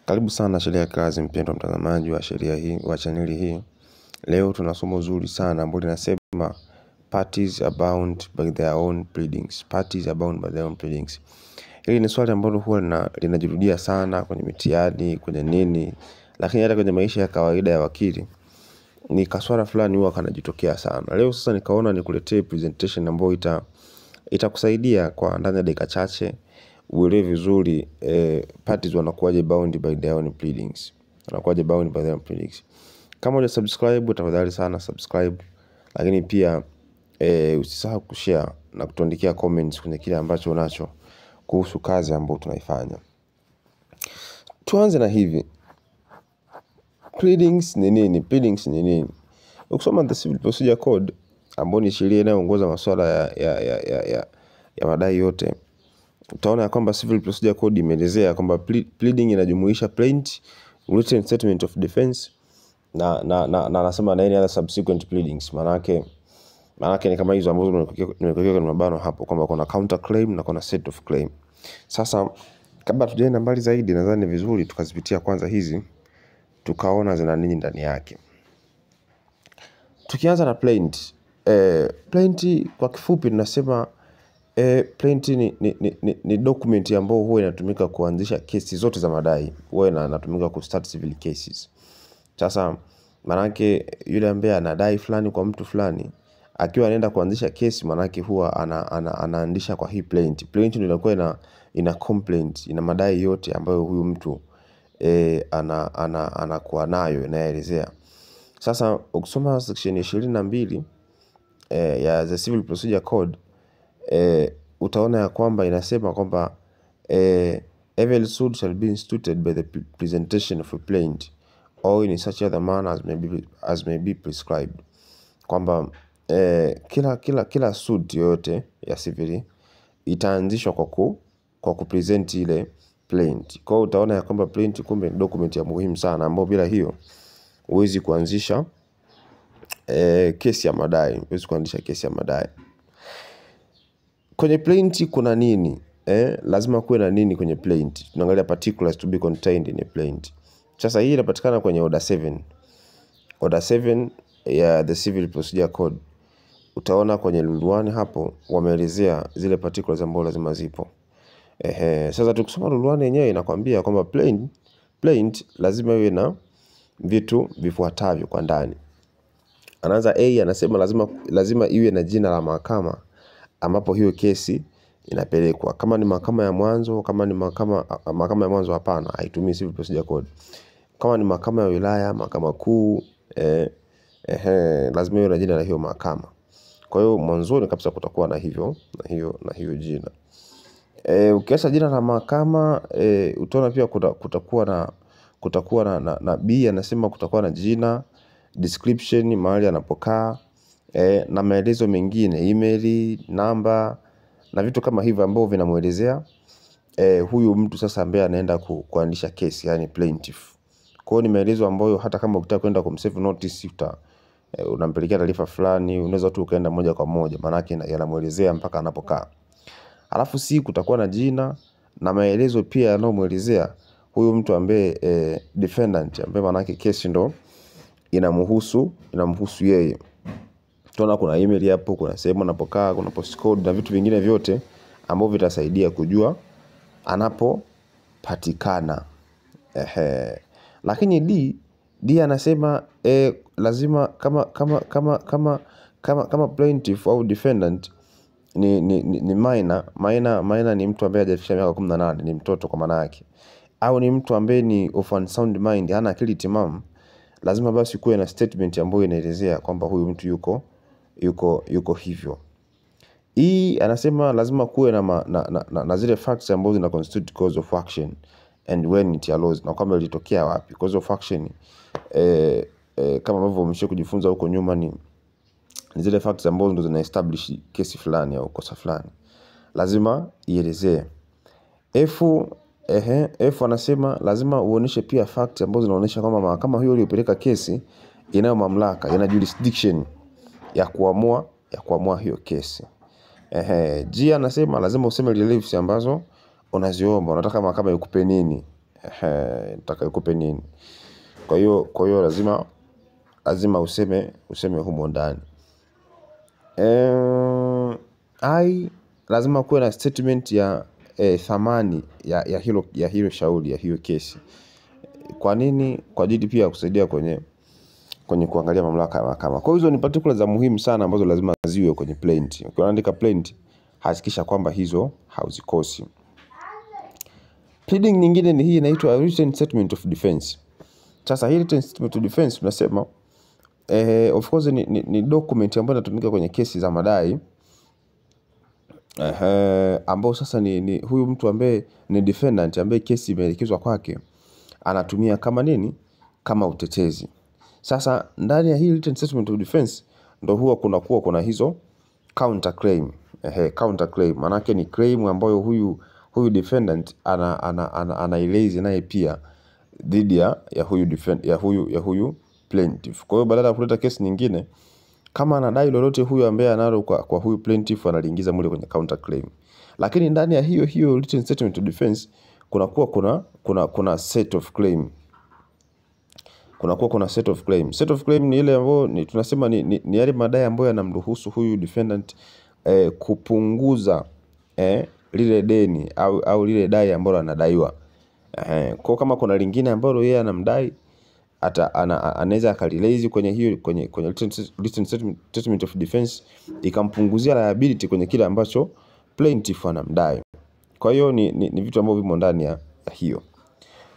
Karibu sana Sheria Kazi, mpendwa mtazamaji wa sheria hii wa chaneli hii. Leo tuna somo zuri sana ambalo linasema parties are bound by their own pleadings. Parties are bound by their own pleadings. Hili ni swali ambalo huwa linajirudia sana kwenye mitihani, kwenye nini, lakini hata kwenye maisha ya kawaida ya wakili ni kaswala fulani huwa kanajitokea sana. Leo sasa nikaona nikuletee presentation ambayo itakusaidia kwa ndani ya dakika chache uelewe vizuri parties wanakuwaje bound by their own pleadings. Wanakuwaje bound by their own pleadings. Kama hujasubscribe, tafadhali sana subscribe. Lakini pia usisahau kushare na kutuandikia comments kwenye kile ambacho unacho kuhusu kazi ambayo tunaifanya. Tuanze na hivi. Pleadings ni nini? Pleadings ni nini? Ukisoma the Civil Procedure Code ambayo ni sheria inayoongoza masuala ya madai yote, utaona kwamba Civil Procedure Code imeelezea kwamba pleading inajumuisha plaint, written statement of defense na anasema na any other subsequent pleadings. Maana ni kama hizo ambazo nimekuwekea kwenye mabano hapo kwamba kuna counter claim na kuna set of claim. Sasa kabla tujaenda mbali zaidi, nadhani vizuri tukazipitia kwanza hizi tukaona zina nini ndani yake. Tukianza na plaint. Plaint kwa kifupi tunasema plaint ni document ambayo huwa inatumika kuanzisha kesi zote za madai. Huwa inatumika ku start civil cases. Sasa manake yule ambaye anadai fulani kwa mtu fulani, akiwa anaenda kuanzisha kesi, manake huwa anaandisha kwa hii plaint. Plaint ndio inakuwa ina complaint, ina madai yote ambayo huyu mtu anakuwa nayo, inaelezea. Sasa ukisoma section 22 ya the Civil Procedure Code, utaona ya kwamba inasema kwamba every suit shall be instituted by the presentation of a plaint or in such other manner as may be prescribed. Kwamba kila suit yote ya civil itaanzishwa kwa kupresent ile plaint. Kwa hiyo utaona ya kwamba plaint kumbe ni document ya muhimu sana ambayo bila hiyo huwezi kuanzisha kesi ya madai. Huwezi kuanzisha kesi ya madai. Kwenye plaint kuna nini? Lazima kuwe na nini kwenye plaint? Tunaangalia particulars to be contained in a plaint. Sasa hii inapatikana kwenye order 7. Order 7 ya the Civil Procedure Code. Utaona kwenye rule 1 hapo wameelezea zile particulars ambazo lazima zipo. Sasa tukisoma rule 1 yenyewe inakwambia kwamba plaint lazima iwe na vitu vifuatavyo kwa ndani. Anaanza A, anasema lazima iwe na jina la mahakama ambapo hiyo kesi inapelekwa. Kama ni mahakama ya mwanzo, kama ni mahakama ya mwanzo, hapana, haitumii Civil Procedure Code. Kama ni mahakama ya wilaya, mahakama kuu, lazima iwe na jina la hiyo mahakama. Kwa hiyo mwanzoni kabisa kutakuwa na hiyo jina. Ukiacha jina la mahakama, utaona pia kutakuwa na B, anasema kutakuwa na jina, description, mahali anapokaa, na maelezo mengine, email, namba na vitu kama hivyo ambavyo vinamuelezea huyu mtu sasa ambaye anaenda kuandisha kesi, yani plaintiff. Kwa hiyo ni maelezo ambayo hata kama ukitaka kwenda kumsave notice unampelekea taarifa fulani, unaweza tu ukaenda moja kwa moja, maana yake yanamuelezea mpaka anapokaa. Alafu C, kutakuwa na jina na maelezo pia yanayomuelezea huyu mtu ambaye defendant, ambaye maana yake kesi ndo inamhusu yeye. Tunaona kuna email hapo, kuna sehemu anapokaa, kuna postcode na vitu vingine vyote ambavyo vitasaidia kujua anapopatikana. Lakini D anasema lazima kama plaintiff au defendant ni minor ni mtu ambaye hajafikisha miaka 18, ni mtoto kwa maana yake, au ni mtu ambaye ni of unsound mind, hana akili timamu, lazima basi kuwe na statement ambayo inaelezea kwamba huyu mtu yuko hivyo. Hii anasema lazima kuwe na zile facts ambazo zina constitute cause of action and when it arose, na kwamba ilitokea wapi. Cause of action kama ambavyo umesha kujifunza huko nyuma ni zile facts ambazo ndo zina establish kesi fulani au kosa fulani, lazima ielezee. F anasema lazima uoneshe pia facts ambazo zinaonyesha kwamba mahakama hiyo iliyopeleka kesi inayo mamlaka, ina jurisdiction ya kuamua hiyo kesi. G anasema lazima useme reliefs ambazo unaziomba, unataka mahakama ikupe nini. Nataka ikupe nini? Kwa hiyo lazima useme humo ndani. Lazima kuwe na statement ya thamani ya hilo shauri, ya hiyo kesi. Kwa nini? Kwa ajili pia kusaidia kwenye kuangalia mamlaka ya mahakama. Kwa hizo ni particulars za muhimu sana ambazo lazima ziwe kwenye plaint. Ukiandika plaint, hakikisha kwamba hizo hauzikosi. Pleading nyingine ni hii inaitwa written statement of defense. Sasa hii written statement of defense tunasema of course ni document ambayo inatumika kwenye kesi za madai. Ambao sasa ni huyu mtu ambaye ni defendant ambaye kesi imeelekezwa kwake anatumia kama nini? Kama utetezi. Sasa ndani ya hii written statement of defense ndo huwa kuna hizo counter claim. Counter claim maana yake ni claim ambayo huyu defendant anaeleza naye pia dhidi ya huyu plaintiff. Kwa hiyo badala ya kuleta kesi nyingine, kama anadai lolote huyu ambaye analo kwa huyu plaintiff, analiingiza mule kwenye counter claim. Lakini ndani ya hiyo written statement of defense kuna set of claim. Kuna set of claim. Set of claim ni ile ambayo tunasema ni yale madai ambayo yanamruhusu huyu defendant kupunguza lile deni au lile dai ambalo anadaiwa. Kwa kama kuna lingine ambalo yeye anamdai, anaweza akalilezi kwenye hiyo kwenye written statement of defense ikampunguzia liability kwenye kile ambacho plaintiff anamdai. Kwa hiyo ni vitu ambavyo vimo ndani ya hiyo.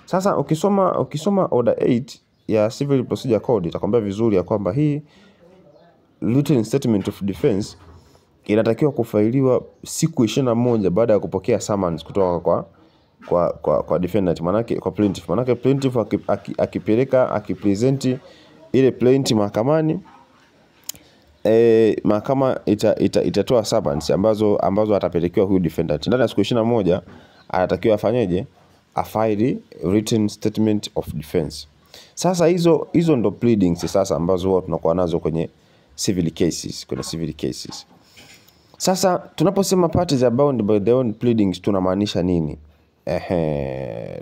Sasa ukisoma order 8 ya Civil Procedure Code itakwambia vizuri ya kwamba hii written statement of defense inatakiwa kufailiwa siku 21 baada ya kupokea summons kutoka kwa defendant, manake kwa plaintiff. Manake plaintiff akipresent ile plaint mahakamani, mahakama itatoa summons ambazo atapelekewa huyu defendant. Ndani ya siku 21 anatakiwa afanyeje? Afile written statement of defense. Sasa hizo ndo pleadings sasa ambazo huwa tunakuwa nazo kwenye civil cases. Sasa tunaposema parties are bound by their own pleadings tunamaanisha nini?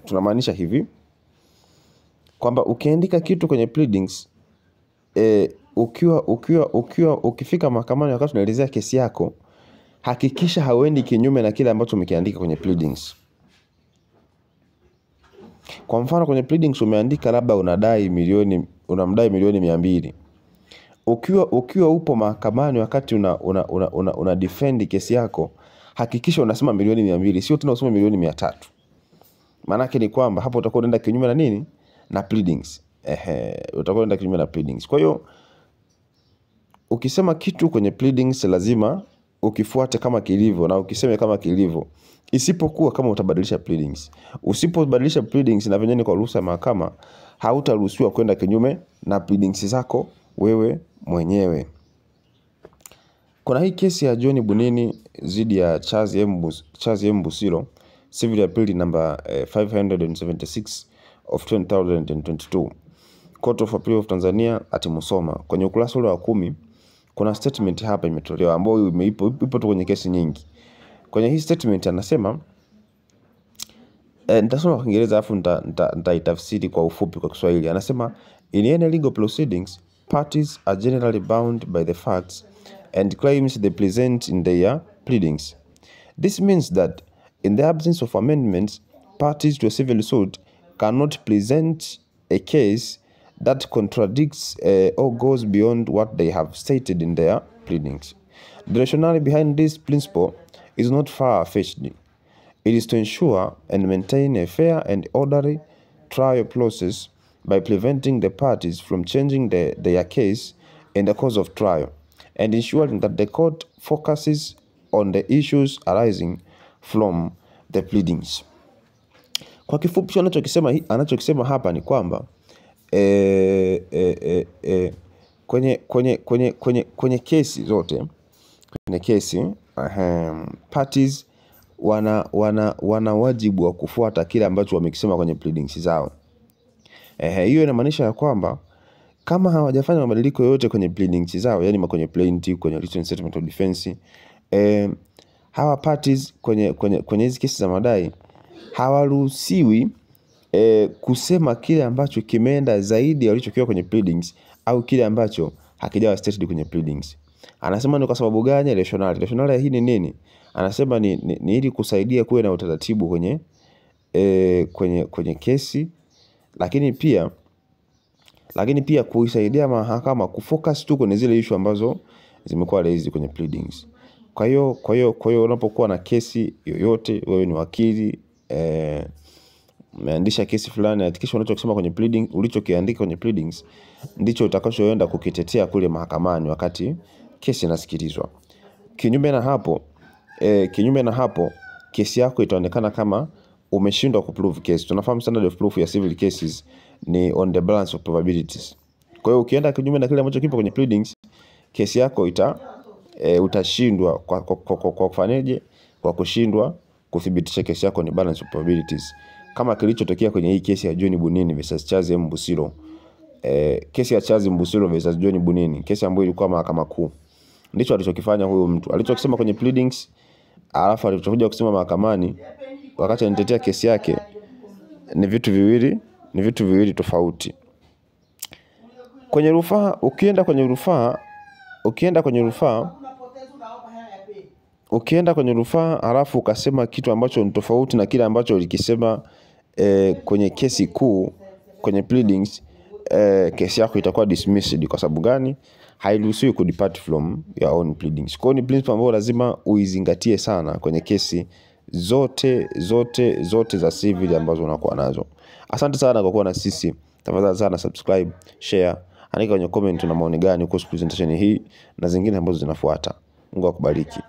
Tunamaanisha hivi kwamba ukiandika kitu kwenye pleadings, ukifika mahakamani wakati unaelezea kesi yako, hakikisha hauendi kinyume na kile ambacho umekiandika kwenye pleadings. Kwa mfano kwenye pleadings umeandika labda unamdai milioni 200. Ukiwa upo mahakamani wakati una defend kesi yako, hakikisha unasema milioni 200, sio tena useme milioni 300. Maana yake ni kwamba hapo utakuwa unaenda kinyume na nini? Na pleadings. Utakuwa unaenda kinyume na pleadings. Kwa hiyo ukisema kitu kwenye pleadings lazima ukifuate kama kilivyo na ukiseme kama kilivyo. Isipokuwa kama utabadilisha pleadings. Usipobadilisha pleadings na venyewe kwa ruhusa ya mahakama, hautaruhusiwa kwenda kinyume na pleadings zako wewe mwenyewe. Kuna hii kesi ya John Bunini dhidi ya Charles M. Busiro, Civil Appeal number 576 of 2022. Court of Appeal of Tanzania at Musoma. Kwenye ukurasa ule wa 10 kuna statement hapa imetolewa ambayo ipo tu kwenye kesi nyingi. Kwenye hii statement anasema, nitasoma kwa Kiingereza alafu nitaitafsiri kwa ufupi kwa Kiswahili. Anasema, in any legal proceedings, parties are generally bound by the facts and claims they present in their pleadings. This means that in the absence of amendments, parties to a civil suit cannot present a case that contradicts or goes beyond what they have stated in their pleadings. The rationale behind this principle is not far-fetched. It is to ensure and maintain a fair and orderly trial process by preventing the parties from changing their case in the course of trial and ensuring that the court focuses on the issues arising from the pleadings. Kwa kifupi anachokisema hapa ni kwamba kwenye kesi zote, parties wana wajibu wa kufuata kile ambacho wamekisema kwenye pleadings zao. Hiyo inamaanisha ya kwamba kama hawajafanya mabadiliko yoyote kwenye pleadings zao, yani kwenye plaintiff, kwenye written statement of defense, hawa parties kwenye hizi kesi za madai hawaruhusiwi kusema kile ambacho kimeenda zaidi ya walichokiwa kwenye pleadings au kile ambacho hakijawa stated kwenye pleadings. Anasema ni kwa sababu gani? Rationale. Rationale hii ni nini? Anasema ni ili kusaidia kuwe na utaratibu kwenye kesi, lakini pia kuisaidia mahakama kufocus tu kwenye zile issue ambazo zimekuwa raised kwenye pleadings. Kwa hiyo unapokuwa na kesi yoyote, wewe ni wakili, umeandisha kesi fulani, hakikisha unachokisema kwenye pleading, ulichokiandika kwenye pleadings ndicho utakachoenda kukitetea kule mahakamani wakati kesi inasikilizwa. Kinyume na hapo kesi yako itaonekana kama umeshindwa kuprove case. Tunafahamu standard of proof ya civil cases ni on the balance of probabilities. Kwa hiyo ukienda kinyume na kile ambacho kipo kwenye pleadings, kesi yako utashindwa kwa kufanyaje? Kwa kushindwa kuthibitisha kesi yako ni balance of probabilities. Kama kilichotokea kwenye hii kesi ya John Bunini versus Charles Mbusiro. Kesi ya Charles Mbusiro versus John Bunini, kesi ambayo ilikuwa mahakama kuu. Ndicho alichokifanya huyo mtu. Alichokisema kwenye pleadings, alafu alichokuja kusema mahakamani wakati anatetea kesi yake ni vitu viwili tofauti. Kwenye rufaa, ukienda kwenye rufaa alafu ukasema kitu ambacho ni tofauti na kile ambacho ulikisema kwenye kesi kuu kwenye pleadings, kesi yako itakuwa dismissed. Kwa sababu gani? Hairuhusiwi ku depart from your own pleadings. Kwa hiyo ni principle ambayo lazima uizingatie sana kwenye kesi zote za civil ambazo unakuwa nazo. Asante sana kwa kuwa na sisi. Tafadhali sana subscribe, share, andika kwenye comment una maoni gani kuhusu presentation hii na zingine ambazo zinafuata. Mungu akubariki.